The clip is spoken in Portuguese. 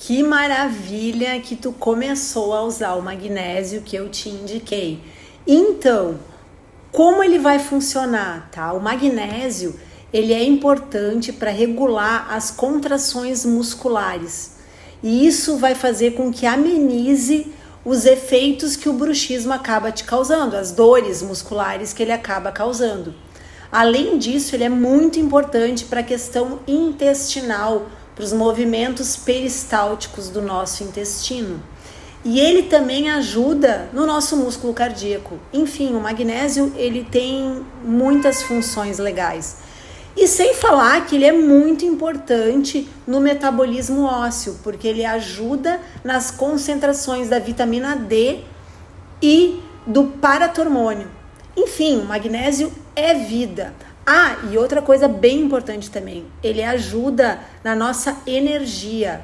Que maravilha que tu começou a usar o magnésio que eu te indiquei. Então, como ele vai funcionar, tá? O magnésio, ele é importante para regular as contrações musculares. E isso vai fazer com que amenize os efeitos que o bruxismo acaba te causando, as dores musculares que ele acaba causando. Além disso, ele é muito importante para a questão intestinal, para os movimentos peristálticos do nosso intestino. E ele também ajuda no nosso músculo cardíaco. Enfim, o magnésio ele tem muitas funções legais. E sem falar que ele é muito importante no metabolismo ósseo, porque ele ajuda nas concentrações da vitamina D e do paratormônio. Enfim, o magnésio é vida. Ah, e outra coisa bem importante também, ele ajuda na nossa energia.